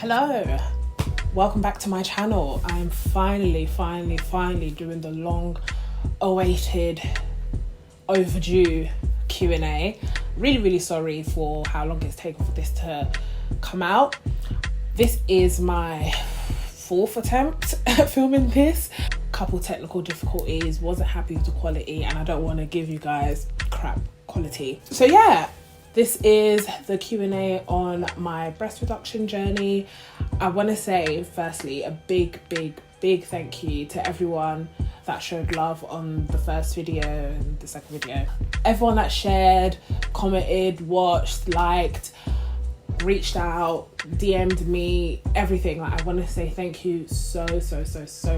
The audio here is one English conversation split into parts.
Hello, welcome back to my channel. I'm finally doing the long awaited, overdue Q&A. Really sorry for how long it's taken for this to come out. This is my fourth attempt at filming this. Couple technical difficulties, wasn't happy with the quality, and I don't want to give you guys crap quality. So yeah, this is the Q&A on my breast reduction journey. I want to say firstly a big thank you to everyone that showed love on the first video and the second video. Everyone that shared, commented, watched, liked, reached out, DM'd me, everything. Like, I want to say thank you so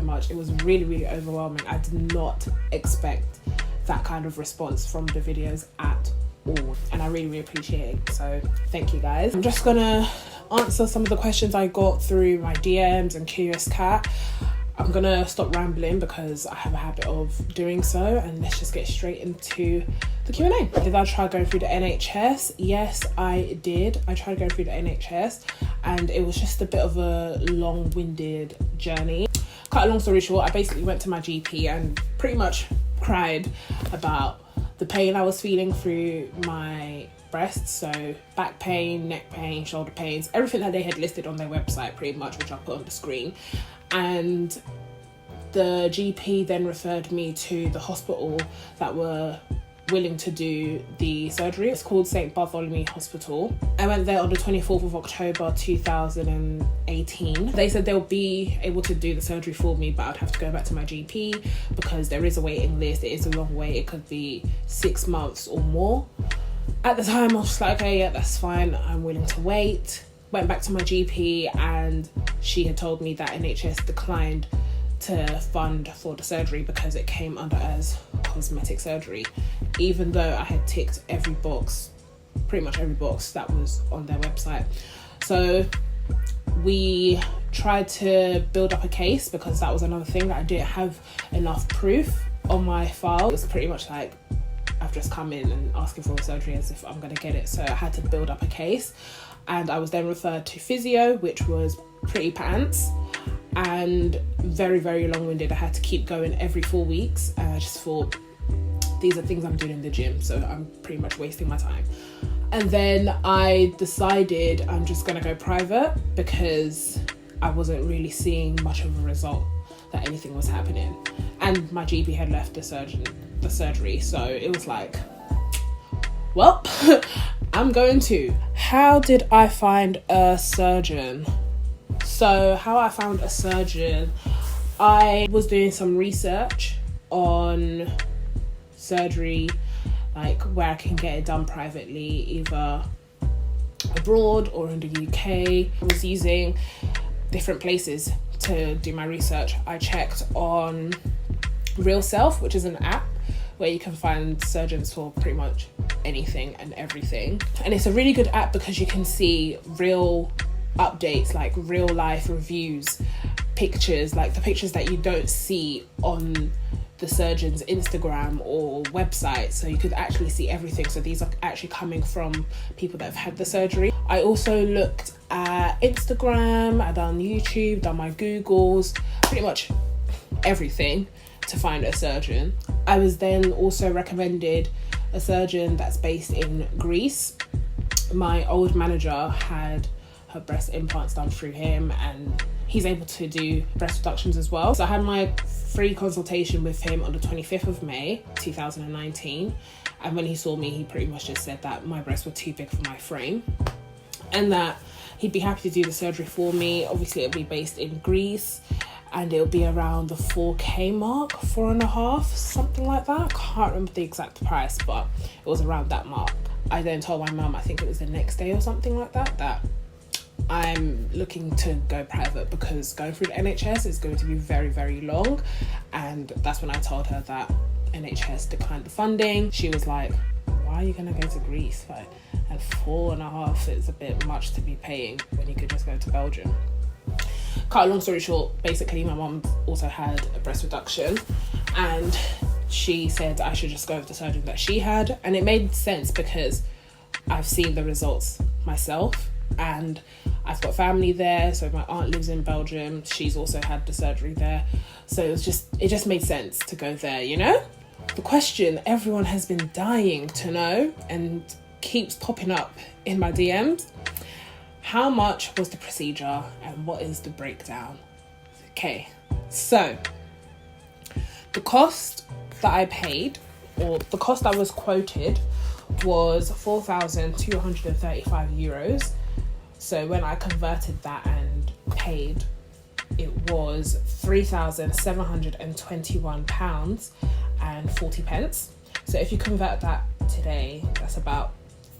much. It was really overwhelming. I did not expect that kind of response from the videos at all, and I really appreciate it, so thank you guys. I'm just gonna answer some of the questions I got through my DMs and Curious Cat. I'm gonna stop rambling because I have a habit of doing so, and let's just get straight into the Q&A. Did I try going through the NHS? Yes, I did. I tried going through the NHS, and it was just a bit of a long-winded journey. Cut a long story short, I basically went to my GP and pretty much cried about the pain I was feeling through my breasts. So back pain, neck pain, shoulder pains, everything that they had listed on their website pretty much, which I'll put on the screen. And the GP then referred me to the hospital that were willing to do the surgery. It's called St. Bartholomew Hospital. I went there on the 24th of October 2018. They said they'll be able to do the surgery for me, but I'd have to go back to my GP because there is a waiting list. It is a long wait. It could be 6 months or more. At the time I was just like, okay, yeah, that's fine, I'm willing to wait. Went back to my GP and she had told me that NHS declined to fund for the surgery because it came under as cosmetic surgery, even though I had ticked every box, pretty much every box that was on their website. So we tried to build up a case because that was another thing, that I didn't have enough proof on my file. It was pretty much like, I've just come in and asking for a surgery as if I'm going to get it. So I had to build up a case, and I was then referred to physio, which was pretty pants and very long-winded. I had to keep going every 4 weeks, and I just thought, these are things I'm doing in the gym, so I'm pretty much wasting my time. And then I decided I'm just going to go private because I wasn't really seeing much of a result, that anything was happening. And my GP had left the surgery, so it was like, well, I'm going to. How did I find a surgeon? So how I found a surgeon, I was doing some research on surgery, like where I can get it done privately, either abroad or in the UK. I was using different places to do my research. I checked on Real Self, which is an app where you can find surgeons for pretty much anything and everything. And it's a really good app because you can see real updates, like real life reviews, pictures, like the pictures that you don't see on the surgeon's Instagram or website. So you could actually see everything. So these are actually coming from people that have had the surgery. I also looked at Instagram, I done YouTube, done my Googles, pretty much everything to find a surgeon. I was then also recommended a surgeon that's based in Greece. My old manager had her breast implants done through him, and he's able to do breast reductions as well. So I had my free consultation with him on the 25th of May 2019, and when he saw me, he pretty much just said that my breasts were too big for my frame and that he'd be happy to do the surgery for me. Obviously it'll be based in Greece, and it'll be around the 4K mark, 4.5, something like that. I can't remember the exact price, but it was around that mark. I then told my mum, I think it was the next day or something like that, that I'm looking to go private because going through the NHS is going to be very long. And that's when I told her that NHS declined the funding. She was like, why are you going to go to Greece? Like, and 4.5 is a bit much to be paying when you could just go to Belgium. Cut a long story short, basically my mum also had a breast reduction, and she said I should just go with the surgeon that she had. And it made sense because I've seen the results myself. and I've got family there. So my aunt lives in Belgium. She's also had the surgery there. So it just made sense to go there, you know? The question everyone has been dying to know and keeps popping up in my DMs: how much was the procedure and what is the breakdown? Okay, so the cost that I paid, or the cost I was quoted, was 4,235 euros. So when I converted that and paid, it was £3,721 and 40 pence. So if you convert that today, that's about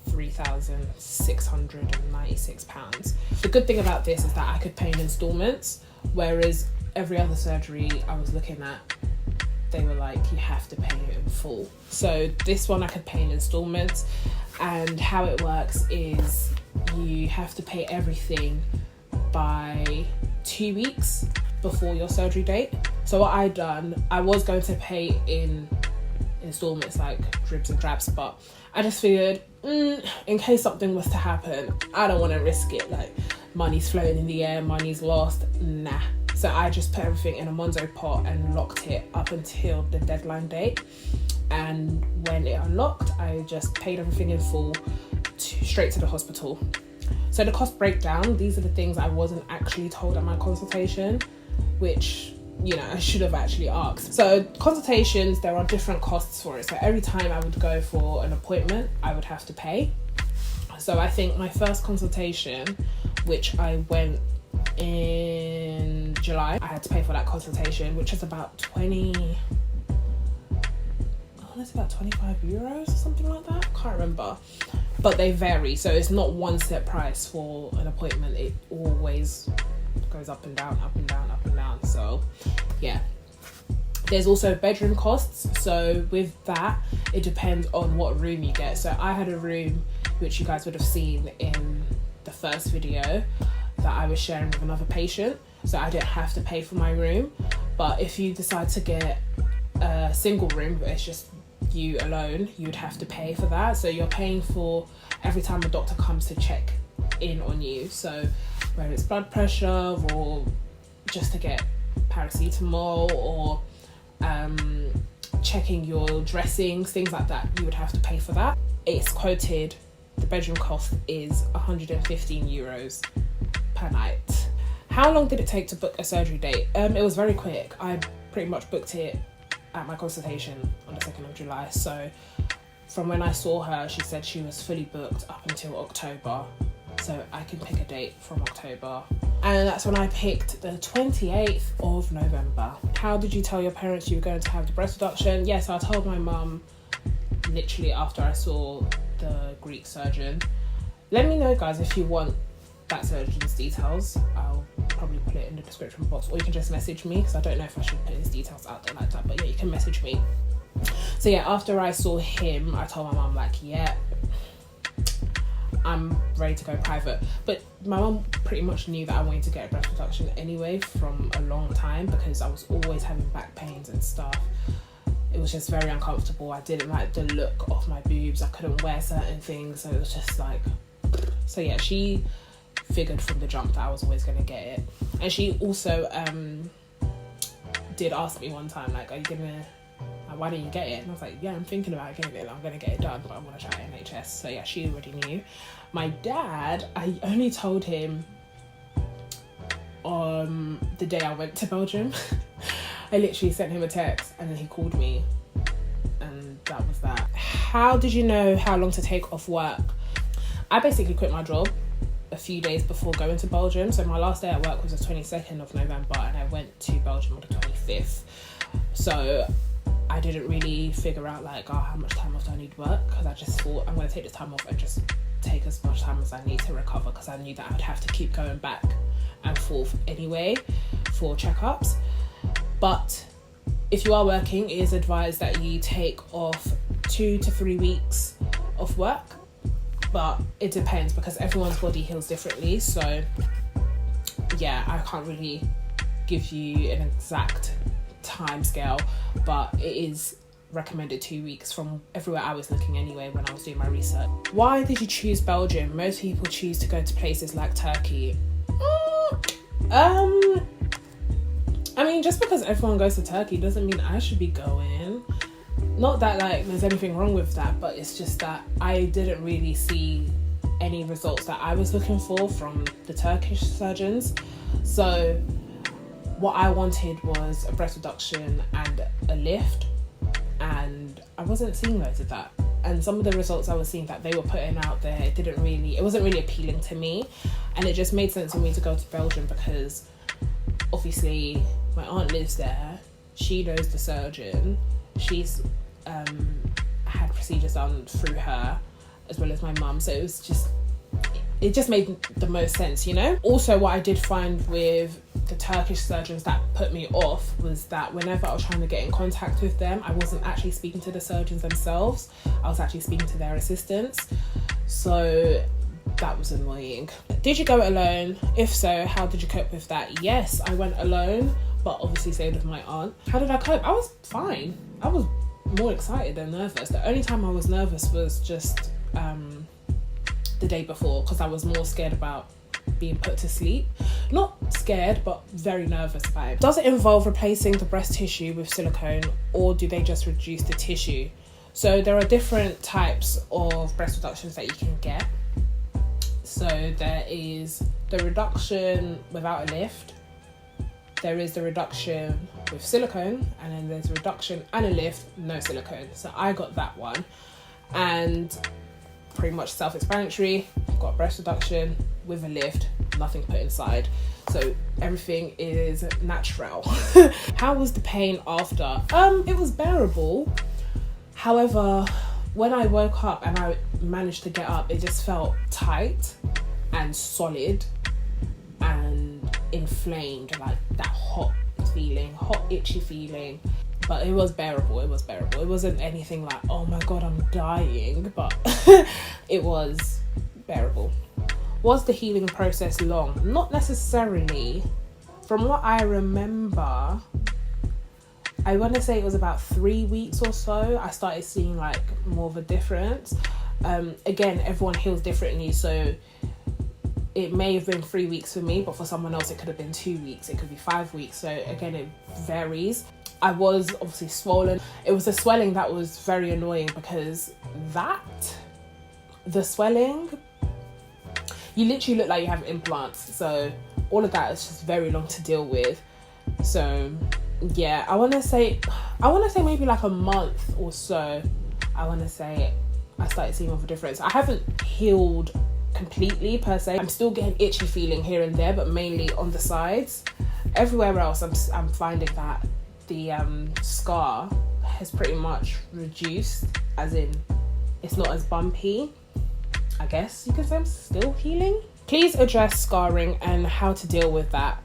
£3,696. The good thing about this is that I could pay in installments, whereas every other surgery I was looking at, they were like, you have to pay it in full. So this one I could pay in installments, and how it works is you have to pay everything by 2 weeks before your surgery date. So what I done, I was going to pay in installments, like dribs and drabs, but I just figured, in case something was to happen, I don't want to risk it. Like, money's floating in the air, money's lost, nah. So I just put everything in a Monzo pot and locked it up until the deadline date. And when it unlocked, I just paid everything in full straight to the hospital. So the cost breakdown, these are the things I wasn't actually told at my consultation, which, you know, I should have actually asked. So consultations, there are different costs for it. So every time I would go for an appointment, I would have to pay. So I think my first consultation, which I went in July, I had to pay for that consultation, which is about 25 euros or something like that. I can't remember, but they vary. So it's not one set price for an appointment. It always goes up and down, up and down, up and down. So yeah, there's also bedroom costs. So with that, it depends on what room you get. So I had a room, which you guys would have seen in the first video, that I was sharing with another patient. So I didn't have to pay for my room. But if you decide to get a single room where it's just you alone, you'd have to pay for that. So you're paying for every time a doctor comes to check in on you. So whether it's blood pressure or just to get paracetamol or checking your dressings, things like that, you would have to pay for that. It's quoted, the bedroom cost is 115 euros per night. How long did it take to book a surgery date? It was very quick. I pretty much booked it at my consultation on the 2nd of July. So from when I saw her, she said she was fully booked up until October. So I can pick a date from October. And that's when I picked the 28th of November. How did you tell your parents you were going to have the breast reduction? Yes, I told my mum literally after I saw the Greek surgeon. Let me know, guys, if you want that surgeon's details. I'll probably put it in the description box, or you can just message me, because I don't know if I should put his details out there like that, but yeah, you can message me. So yeah, after I saw him, I told my mum, like, yeah, I'm ready to go private. But my mum pretty much knew that I wanted to get a breast reduction anyway from a long time, because I was always having back pains and stuff. It was just very uncomfortable. I didn't like the look of my boobs. I couldn't wear certain things, so it was just like, so yeah, she figured from the jump that I was always going to get it. And she also did ask me one time, like, are you gonna, why don't you get it? And I was like, yeah, I'm thinking about getting it, I'm gonna get it done, but I want to try NHS. So yeah, she already knew. My dad, I only told him the day I went to Belgium. I literally sent him a text and then he called me, and that was that. How did you know how long to take off work? I basically quit my job a few days before going to Belgium. So my last day at work was the 22nd of November and I went to Belgium on the 25th. So I didn't really figure out like, oh, how much time off do I need to work? Because I just thought I'm going to take this time off and just take as much time as I need to recover, because I knew that I'd have to keep going back and forth anyway for checkups. But if you are working, it is advised that you take off 2 to 3 weeks of work. But it depends, because everyone's body heals differently. So yeah, I can't really give you an exact time scale, but it is recommended 2 weeks from everywhere I was looking anyway when I was doing my research. Why did you choose Belgium? Most people choose to go to places like Turkey. I mean, just because everyone goes to Turkey doesn't mean I should be going. Not that like there's anything wrong with that, but it's just that I didn't really see any results that I was looking for from the Turkish surgeons. So what I wanted was a breast reduction and a lift, and I wasn't seeing loads of that. And some of the results I was seeing that they were putting out there, it wasn't really appealing to me. And it just made sense for me to go to Belgium because obviously my aunt lives there, she knows the surgeon, she's had procedures done through her as well as my mum, so it just made the most sense, you know. Also, what I did find with the Turkish surgeons that put me off was that whenever I was trying to get in contact with them, I wasn't actually speaking to the surgeons themselves, I was actually speaking to their assistants, so that was annoying. Did you go alone? If so, how did you cope with that? Yes, I went alone, but obviously stayed with my aunt. How did I cope? I was fine. I was more excited than nervous. The only time I was nervous was just the day before, because I was more scared about being put to sleep. Not scared, but very nervous about it. Does it involve replacing the breast tissue with silicone, or do they just reduce the tissue? So there are different types of breast reductions that you can get. So there is the reduction without a lift, there is the reduction with silicone, and then there's a reduction and a lift, no silicone. So I got that one, and pretty much self-explanatory. Got a breast reduction with a lift, nothing put inside, so everything is natural. How was the pain after? It was bearable. However, when I woke up and I managed to get up, it just felt tight and solid and inflamed, like that hot itchy feeling. But it was bearable. It wasn't anything like, oh my god, I'm dying, but it was bearable. Was the healing process long? Not necessarily. From what I remember, I want to say it was about 3 weeks or so I started seeing like more of a difference. Again, everyone heals differently, so it may have been 3 weeks for me, but for someone else it could have been 2 weeks, it could be 5 weeks, so again, it varies. I was obviously swollen. It was the swelling that was very annoying, because the swelling, you literally look like you have implants, so all of that is just very long to deal with. So yeah, I want to say maybe like a month or so, I want to say I started seeing more of a difference. I haven't healed completely per se. I'm still getting itchy feeling here and there, but mainly on the sides. Everywhere else I'm finding that the scar has pretty much reduced, as in it's not as bumpy. I guess you could say I'm still healing. Please address scarring and how to deal with that,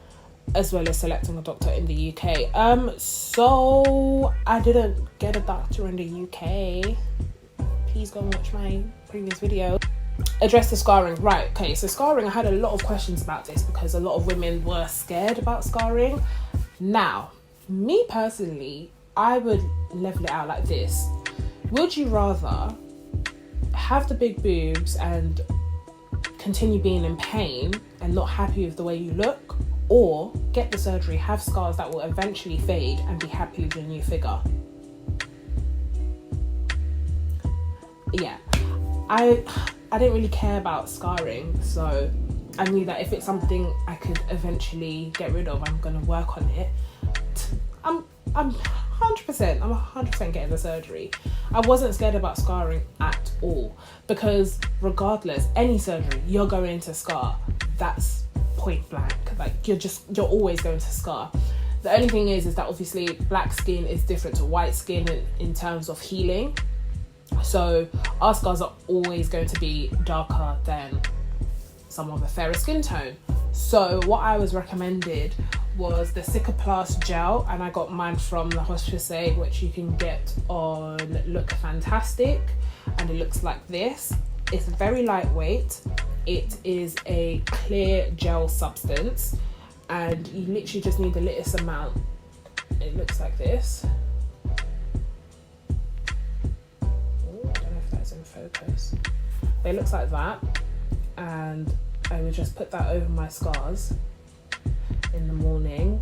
as well as selecting a doctor in the UK. So I didn't get a doctor in the UK. Please go and watch my previous video. Address the scarring. Right, okay, so scarring, I had a lot of questions about this because a lot of women were scared about scarring. Now, me personally, I would level it out like this. Would you rather have the big boobs and continue being in pain and not happy with the way you look, or get the surgery, have scars that will eventually fade and be happy with your new figure? Yeah, I didn't really care about scarring, so I knew that if it's something I could eventually get rid of, I'm gonna work on it. I'm 100% getting the surgery. I wasn't scared about scarring at all, because regardless, any surgery, you're going to scar. That's point blank. Like, you're always going to scar. The only thing is that obviously black skin is different to white skin in terms of healing. So our scars are always going to be darker than someone with a fairer skin tone. So what I was recommended was the Cicaplast gel, and I got mine from the Hospice, which you can get on Look Fantastic, and it looks like this. It's very lightweight. It is a clear gel substance, and you literally just need the littlest amount. It looks like this. focus. It looks like that, and I would just put that over my scars in the morning.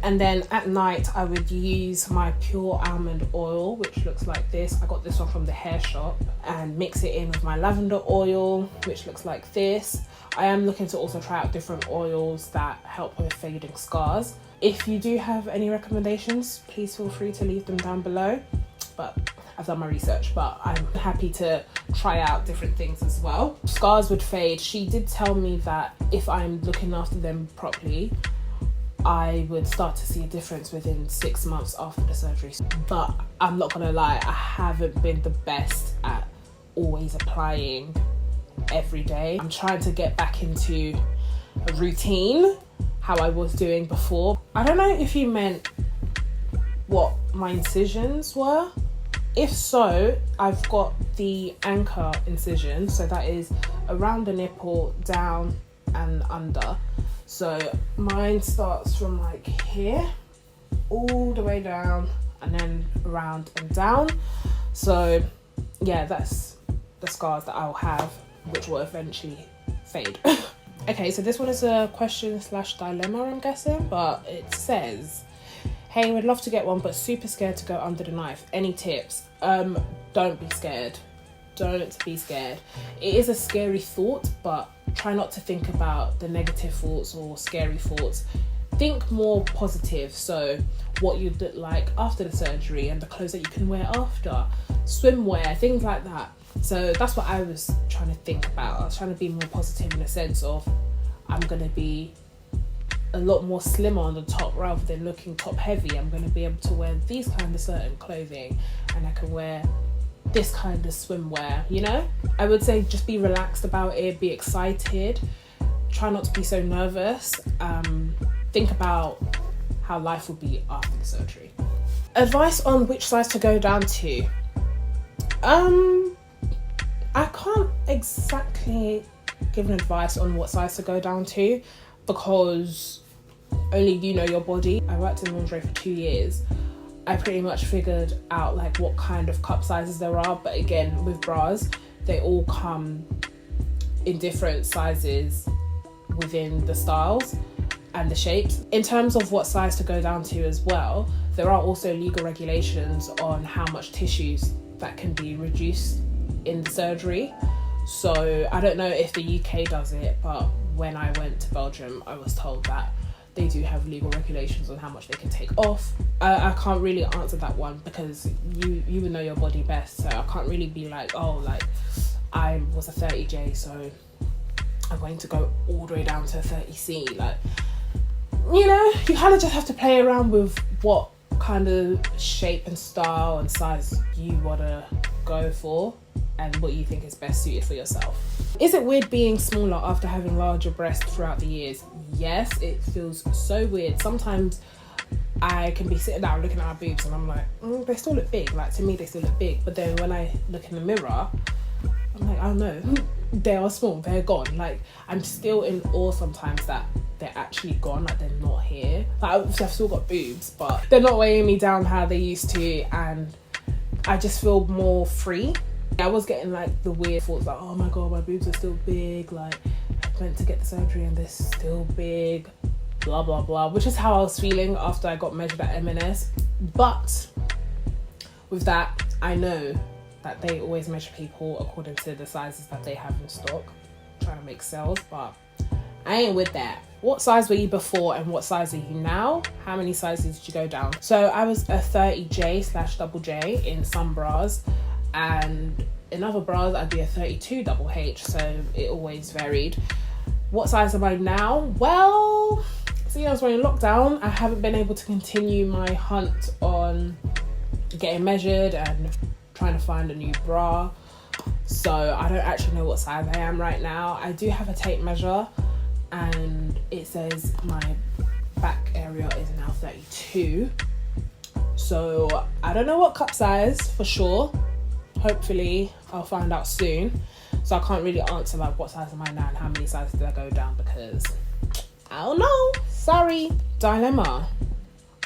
And then at night I would use my pure almond oil, which looks like this. I got this one from the hair shop, and mix it in with my lavender oil, which looks like this. I am looking to also try out different oils that help with fading scars. If you do have any recommendations, please feel free to leave them down below. But I've done my research, but I'm happy to try out different things as well. Scars would fade. She did tell me that if I'm looking after them properly, I would start to see a difference within 6 months after the surgery. But I'm not gonna lie, I haven't been the best at always applying every day. I'm trying to get back into a routine, how I was doing before. I don't know if you meant what my incisions were. If so, I've got the anchor incision, so that is around the nipple, down and under. So mine starts from like here all the way down and then around and down. So yeah, that's the scars that I'll have, which will eventually fade. Okay, so this one is a question/dilemma, I'm guessing, but it says, hey, would love to get one, but super scared to go under the knife. Any tips? Don't be scared. Don't be scared. It is a scary thought, but try not to think about the negative thoughts or scary thoughts. Think more positive. So what you'd look like after the surgery and the clothes that you can wear after, swimwear, things like that. So that's what I was trying to think about. I was trying to be more positive in the sense of I'm going to be a lot more slimmer on the top rather than looking top heavy. I'm going to be able to wear these kind of certain clothing, and I can wear this kind of swimwear, you know? I would say just be relaxed about it, be excited, try not to be so nervous. Think about how life will be after the surgery. Advice on which size to go down to. I can't exactly give an advice on what size to go down to because only you know your body. I worked in lingerie for 2 years. I pretty much figured out like what kind of cup sizes there are, but again, with bras, they all come in different sizes within the styles and the shapes. In terms of what size to go down to as well, there are also legal regulations on how much tissues that can be reduced in the surgery. So I don't know if the UK does it, but when I went to Belgium, I was told that they do have legal regulations on how much they can take off. I can't really answer that one because you would know your body best. So I can't really be like, oh, like I was a 30J, so I'm going to go all the way down to a 30C. Like, you know, you kind of just have to play around with what kind of shape and style and size you want to go for and what you think is best suited for yourself. Is it weird being smaller after having larger breasts throughout the years? Yes, it feels so weird. Sometimes I can be sitting down looking at my boobs and I'm like, they still look big. Like, to me, they still look big. But then when I look in the mirror, I'm like, I don't know, they are small, they're gone. Like, I'm still in awe sometimes that they're actually gone, like they're not here. Like, obviously I've still got boobs, but they're not weighing me down how they used to, and I just feel more free. I was getting like the weird thoughts like, oh my god, my boobs are still big, like I went to get the surgery and they're still big, blah blah blah, which is how I was feeling after I got measured at M&S. But with that, I know that they always measure people according to the sizes that they have in stock, trying to make sales, but I ain't with that. What size were you before and what size are you now? How many sizes did you go down? So I was a 30J/J in some bras, and in other bras I'd be a 32HH, so it always varied. What size am I now? Well, seeing as we're in lockdown, I haven't been able to continue my hunt on getting measured and trying to find a new bra, so I don't actually know what size I am right now. I do have a tape measure and it says my back area is now 32, so I don't know what cup size for sure. Hopefully I'll find out soon, so I can't really answer like what size am I now and how many sizes did I go down because I don't know, sorry. Dilemma.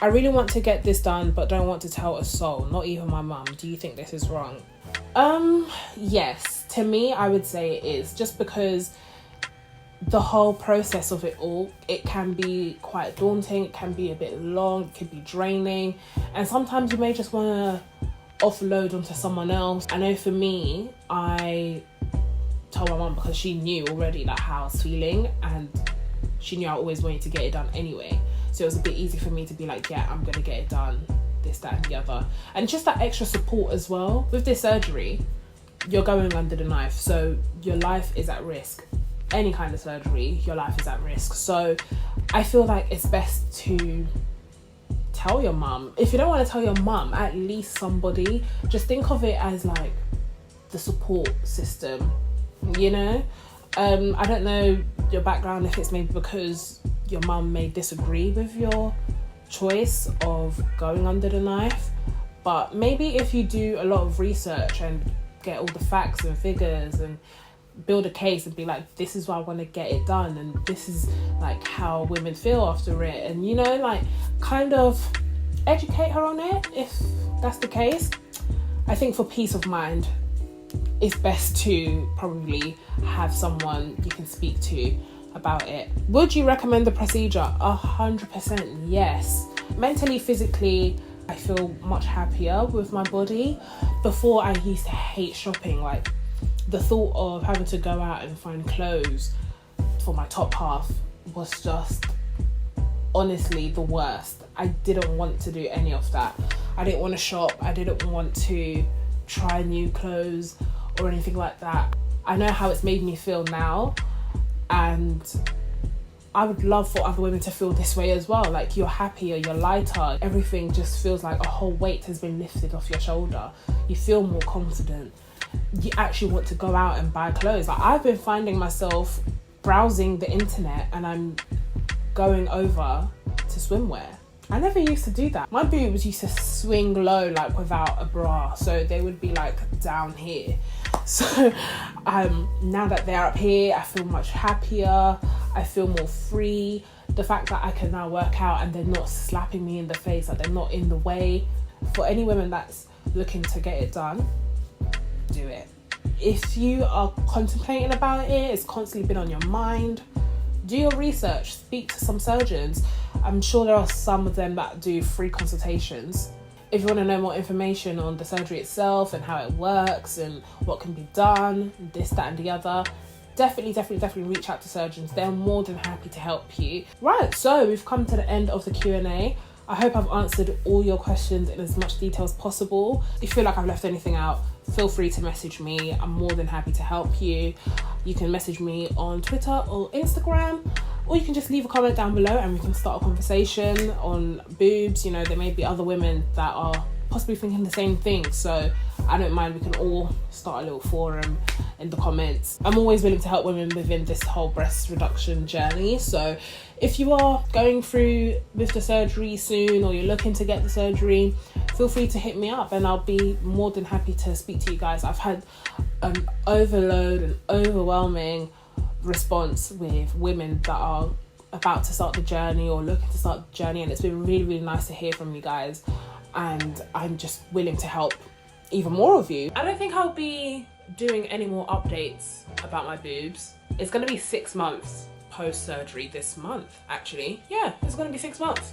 I really want to get this done but don't want to tell a soul, not even my mum. Do you think this is wrong? Yes, to me, I would say it is, just because the whole process of it all, it can be quite daunting, it can be a bit long, it could be draining, and sometimes you may just want to offload onto someone else. I know for me, I told my mum because she knew already like how I was feeling, and she knew I always wanted to get it done anyway, so it was a bit easy for me to be like, yeah, I'm gonna get it done, this, that and the other. And just that extra support as well. With this surgery, you're going under the knife, so your life is at risk. Any kind of surgery, your life is at risk. So I feel like it's best to tell your mum. If you don't want to tell your mum, at least somebody. Just think of it as like the support system, you know? I don't know your background, if it's maybe because your mum may disagree with your choice of going under the knife, but maybe if you do a lot of research and get all the facts and figures and build a case and be like, this is why I want to get it done, and this is like how women feel after it, and you know, like kind of educate her on it. If that's the case, I think for peace of mind, it's best to probably have someone you can speak to about it. Would you recommend the procedure? 100% yes. Mentally, physically, I feel much happier with my body. Before, I used to hate shopping. Like, the thought of having to go out and find clothes for my top half was just honestly the worst. I didn't want to do any of that. I didn't want to shop. I didn't want to try new clothes or anything like that. I know how it's made me feel now, and I would love for other women to feel this way as well. Like, you're happier, you're lighter, everything just feels like a whole weight has been lifted off your shoulder. You feel more confident. You actually want to go out and buy clothes. Like, I've been finding myself browsing the internet and I'm going over to swimwear. I never used to do that. My boobs used to swing low, like without a bra, so they would be like down here. So now that they're up here, I feel much happier. I feel more free. The fact that I can now work out and they're not slapping me in the face, like they're not in the way. For any women that's looking to get it done, do it. If you are contemplating about it, it's constantly been on your mind, do your research, speak to some surgeons. I'm sure there are some of them that do free consultations. If you want to know more information on the surgery itself and how it works and what can be done, this, that and the other, definitely reach out to surgeons. They're more than happy to help you. Right, so we've come to the end of the Q&A. I hope I've answered all your questions in as much detail as possible. If you feel like I've left anything out, feel free to message me. I'm more than happy to help you. You can message me on Twitter or Instagram, or you can just leave a comment down below and we can start a conversation on boobs. You know, there may be other women that are possibly thinking the same thing, so I don't mind. We can all start a little forum in the comments. I'm always willing to help women within this whole breast reduction journey. So if you are going through with the surgery soon, or you're looking to get the surgery, feel free to hit me up and I'll be more than happy to speak to you guys. I've had an overload and overwhelming response with women that are about to start the journey or looking to start the journey, and it's been really nice to hear from you guys, and I'm just willing to help even more of you. I don't think I'll be doing any more updates about my boobs. It's going to be 6 months post-surgery this month, actually. Yeah, it's going to be 6 months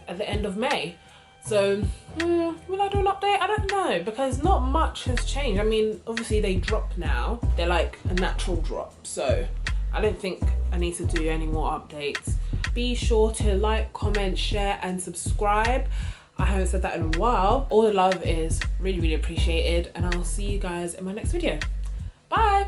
at the end of May. So, will I do an update? I don't know, because not much has changed. I mean, obviously they drop now. They're like a natural drop. So I don't think I need to do any more updates. Be sure to like, comment, share and subscribe. I haven't said that in a while. All the love is really appreciated, and I'll see you guys in my next video. Bye.